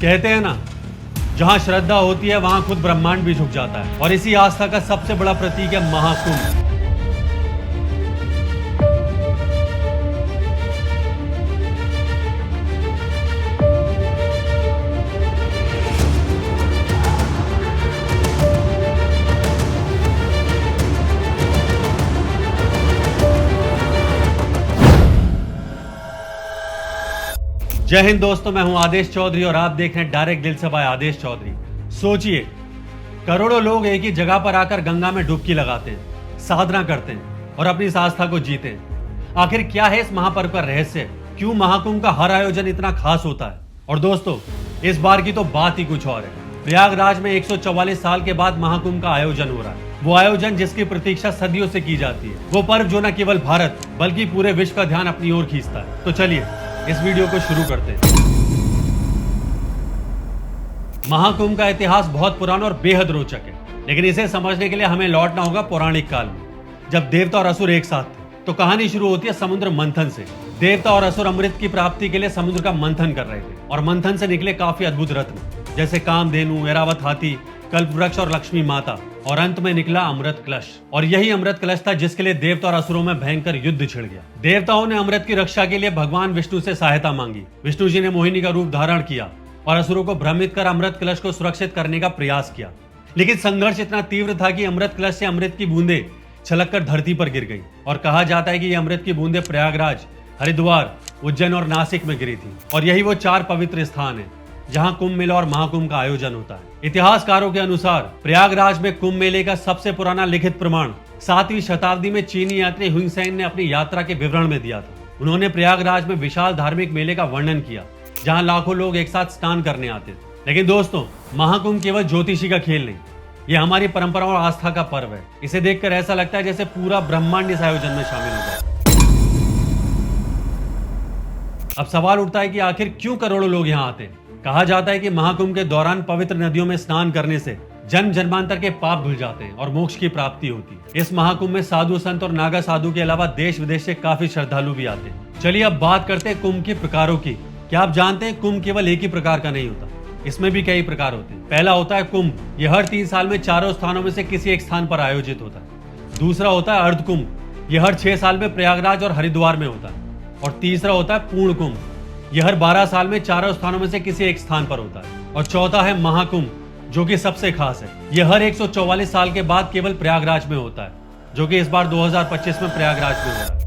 कहते हैं ना, जहां श्रद्धा होती है वहां खुद ब्रह्मांड भी झुक जाता है। और इसी आस्था का सबसे बड़ा प्रतीक है महाकुंभ। जय हिंद दोस्तों, मैं हूं आदेश चौधरी और आप देख रहे हैं डायरेक्ट दिल से बाय आदेश चौधरी। सोचिए, करोड़ों लोग एक ही जगह पर आकर गंगा में डुबकी लगाते हैं, साधना करते हैं और अपनी इस आस्था को जीते हैं। आखिर क्या है इस महापर्व का रहस्य? क्यों महाकुंभ का हर आयोजन इतना खास होता है? और दोस्तों, इस बार की तो बात ही कुछ और है। प्रयागराज में 144 साल के बाद महाकुंभ का आयोजन हो रहा है। वो आयोजन जिसकी प्रतीक्षा सदियों से की जाती है। वो पर्व जो न केवल भारत बल्कि पूरे विश्व का ध्यान अपनी ओर खींचता है। तो चलिए इस वीडियो को शुरू करते हैं। महाकुंभ का इतिहास बहुत पुराना और बेहद रोचक है, लेकिन इसे समझने के लिए हमें लौटना होगा पौराणिक काल में, जब देवता और असुर एक साथ थे। तो कहानी शुरू होती है समुद्र मंथन से। देवता और असुर अमृत की प्राप्ति के लिए समुद्र का मंथन कर रहे थे और मंथन से निकले काफी अद्भुत रत्न, जैसे कामधेनु, ऐरावत हाथी, कल्पवृक्ष और लक्ष्मी माता, और अंत में निकला अमृत कलश। और यही अमृत कलश था जिसके लिए देवता और असुरों में भयंकर युद्ध छिड़ गया। देवताओं ने अमृत की रक्षा के लिए भगवान विष्णु से सहायता मांगी। विष्णु जी ने मोहिनी का रूप धारण किया और असुरों को भ्रमित कर अमृत कलश को सुरक्षित करने का प्रयास किया। लेकिन संघर्ष इतना तीव्र था कि अमृत कलश से अमृत की बूंदें छलककर धरती पर गिर गई। और कहा जाता है कि ये अमृत की बूंदें प्रयागराज, हरिद्वार, उज्जैन और नासिक में गिरी थी। और यही वो 4 पवित्र स्थान है जहां कुंभ मेला और महाकुंभ का आयोजन होता है। इतिहासकारों के अनुसार प्रयागराज में कुंभ मेले का सबसे पुराना लिखित प्रमाण 7वीं शताब्दी में चीनी यात्री हुइसेन ने अपनी यात्रा के विवरण में दिया था। उन्होंने प्रयागराज में विशाल धार्मिक मेले का वर्णन किया, जहां लाखों लोग एक साथ स्नान करने आते थे। लेकिन दोस्तों, महाकुंभ केवल ज्योतिषी का खेल नहीं, ये हमारी परंपरा और आस्था का पर्व है। इसे देखकर ऐसा लगता है जैसे पूरा ब्रह्मांड इस आयोजन में शामिल हो जाए। अब सवाल उठता है कि आखिर क्यों करोड़ों लोग यहाँ आते हैं? कहा जाता है कि महाकुंभ के दौरान पवित्र नदियों में स्नान करने से जन्म जन्मांतर के पाप धुल जाते हैं और मोक्ष की प्राप्ति होती है। इस महाकुंभ में साधु संत और नागा साधु के अलावा देश विदेश से काफी श्रद्धालु भी आते हैं। चलिए अब बात करते हैं कुंभ के प्रकारों की। क्या आप जानते हैं कुंभ केवल एक ही प्रकार का नहीं होता, इसमें भी कई प्रकार होते हैं। पहला होता है कुंभ। यह हर 3 साल में चारों स्थानों में से किसी एक स्थान पर आयोजित होता है। दूसरा होता है अर्ध कुंभ। यह हर 6 साल में प्रयागराज और हरिद्वार में होता है। और तीसरा होता है पूर्ण कुंभ। यह हर 12 साल में चारों स्थानों में से किसी एक स्थान पर होता है। और चौथा है महाकुंभ, जो कि सबसे खास है। यह हर 144 साल के बाद केवल प्रयागराज में होता है, जो कि इस बार 2025 में प्रयागराज में हो रहा है।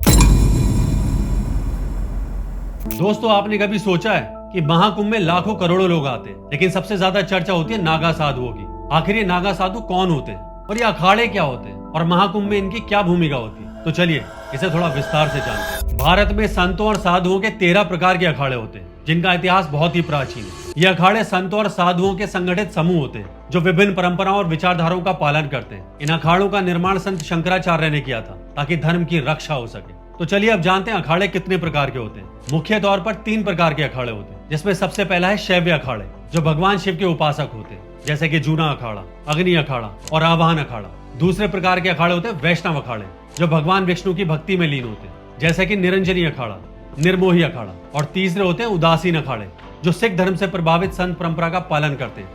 दोस्तों, आपने कभी सोचा है कि महाकुंभ में लाखों करोड़ों लोग आते हैं, लेकिन सबसे ज्यादा चर्चा होती है नागा साधुओं की। आखिर ये नागा साधु कौन होते हैं और ये अखाड़े क्या होते हैं और महाकुंभ में इनकी क्या भूमिका होती है? तो चलिए इसे थोड़ा विस्तार से जानते हैं। भारत में संतों और साधुओं के 13 प्रकार के अखाड़े होते हैं, जिनका इतिहास बहुत ही प्राचीन है। ये अखाड़े संतों और साधुओं के संगठित समूह होते हैं, जो विभिन्न परंपराओं और विचारधाराओं का पालन करते हैं। इन अखाड़ों का निर्माण संत शंकराचार्य ने किया था, ताकि धर्म की रक्षा हो सके। तो चलिए अब जानते हैं अखाड़े कितने प्रकार के होते हैं। मुख्य तौर पर 3 प्रकार के अखाड़े होते हैं, जिसमें सबसे पहला है शैव अखाड़े, जो भगवान शिव के उपासक होते हैं, जैसे कि जूना अखाड़ा, अग्नि अखाड़ा और आवाहन अखाड़ा। दूसरे प्रकार के अखाड़े होते हैं वैष्णव अखाड़े, जो भगवान विष्णु की भक्ति में लीन होते हैं, जैसे कि निरंजनी अखाड़ा, निर्मोही अखाड़ा। और तीसरे होते हैं उदासीन अखाड़े, जो सिख धर्म से प्रभावित संत परंपरा का पालन करते हैं,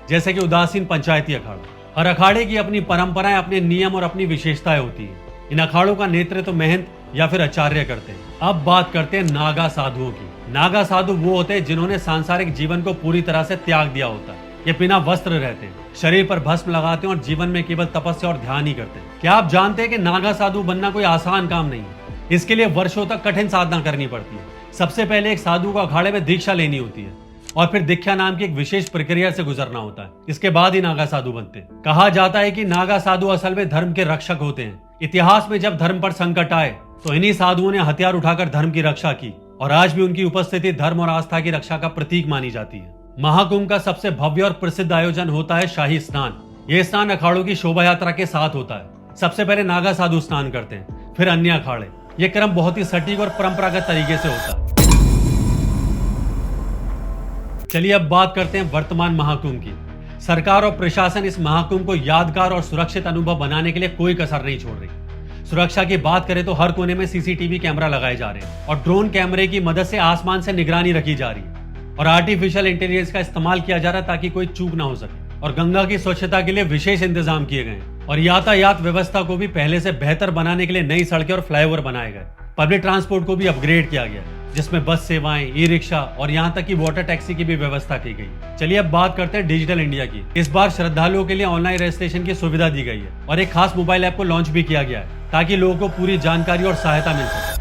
जैसे कि उदासीन पंचायती अखाड़ा। हर अखाड़े की अपनी परंपराएं, अपने नियम और अपनी विशेषताएं होती है। इन अखाड़ों का नेतृत्व महंत या फिर आचार्य करते हैं। अब बात करते हैं नागा साधुओं की। नागा साधु वो होते हैं जिन्होंने सांसारिक जीवन को पूरी तरह से त्याग दिया होता है। ये बिना वस्त्र रहते हैं, शरीर पर भस्म लगाते हैं और जीवन में केवल तपस्या और ध्यान ही करते हैं। क्या आप जानते हैं कि नागा साधु बनना कोई आसान काम नहीं है? इसके लिए वर्षों तक कठिन साधना करनी पड़ती है। सबसे पहले एक साधु को अखाड़े में दीक्षा लेनी होती है और फिर दीक्षा नाम की एक विशेष प्रक्रिया से गुजरना होता है। इसके बाद ही नागा साधु बनते हैं। कहा जाता है कि नागा साधु असल में धर्म के रक्षक होते हैं। इतिहास में जब धर्म पर संकट आए तो इन्हीं साधुओं ने हथियार उठाकर धर्म की रक्षा की, और आज भी उनकी उपस्थिति धर्म और आस्था की रक्षा का प्रतीक मानी जाती है। महाकुंभ का सबसे भव्य और प्रसिद्ध आयोजन होता है शाही स्नान। यह स्नान अखाड़ों की शोभा यात्रा के साथ होता है। सबसे पहले नागा साधु स्नान करते हैं, फिर अन्य अखाड़े। यह क्रम बहुत ही सटीक और परंपरागत तरीके से होता है। चलिए अब बात करते हैं वर्तमान महाकुंभ की। सरकार और प्रशासन इस महाकुंभ को यादगार और सुरक्षित अनुभव बनाने के लिए कोई कसर नहीं छोड़ रही। सुरक्षा की बात करें तो हर कोने में सीसीटीवी कैमरा लगाए जा रहे हैं और ड्रोन कैमरे की मदद से आसमान से निगरानी रखी जा रही है। और आर्टिफिशियल इंटेलिजेंस का इस्तेमाल किया जा रहा है ताकि कोई चूक ना हो सके। और गंगा की स्वच्छता के लिए विशेष इंतजाम किए गए और यातायात व्यवस्था को भी पहले से बेहतर बनाने के लिए नई सड़कें और फ्लाईओवर बनाए गए। पब्लिक ट्रांसपोर्ट को भी अपग्रेड किया गया, जिसमें बस सेवाएं, ई रिक्शा और यहाँ तक कि वाटर टैक्सी की भी व्यवस्था की गई। चलिए अब बात करते हैं डिजिटल इंडिया की। इस बार श्रद्धालुओं के लिए ऑनलाइन रजिस्ट्रेशन की सुविधा दी गई है और एक खास मोबाइल ऐप को लॉन्च भी किया गया है ताकि लोगों को पूरी जानकारी और सहायता मिल सके।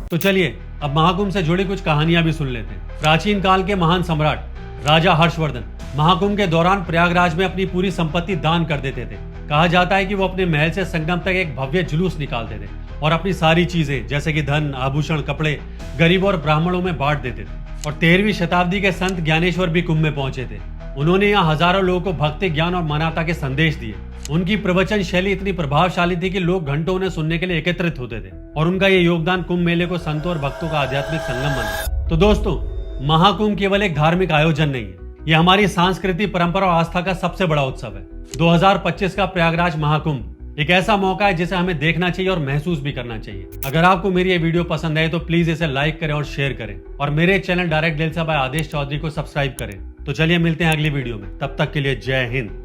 तो चलिए अब महाकुंभ से जुड़ी कुछ कहानियां भी सुन लेते हैं। प्राचीन काल के महान सम्राट राजा हर्षवर्धन महाकुंभ के दौरान प्रयागराज में अपनी पूरी संपत्ति दान कर देते थे। कहा जाता है कि वो अपने महल से संगम तक एक भव्य जुलूस निकालते थे और अपनी सारी चीजें जैसे कि धन, आभूषण, कपड़े गरीबों और ब्राह्मणों में बांट देते थे। और 13वीं शताब्दी के संत ज्ञानेश्वर भी कुंभ में पहुंचे थे। उन्होंने यहाँ हजारों लोगों को भक्ति, ज्ञान और मानवता के संदेश दिए। उनकी प्रवचन शैली इतनी प्रभावशाली थी कि लोग घंटों उन्हें सुनने के लिए एकत्रित होते थे और उनका ये योगदान कुंभ मेले को संतों और भक्तों का आध्यात्मिक संगम बना। तो दोस्तों, महाकुंभ केवल एक धार्मिक आयोजन नहीं है, ये हमारी सांस्कृतिक परंपरा और आस्था का सबसे बड़ा उत्सव है। 2025 का प्रयागराज महाकुंभ एक ऐसा मौका है जिसे हमें देखना चाहिए और महसूस भी करना चाहिए। अगर आपको मेरी ये वीडियो पसंद आए तो प्लीज इसे लाइक करें और शेयर करें और मेरे चैनल डायरेक्ट दिल से बाय आदेश चौधरी को सब्सक्राइब करें। तो चलिए मिलते हैं अगली वीडियो में, तब तक के लिए जय हिंद।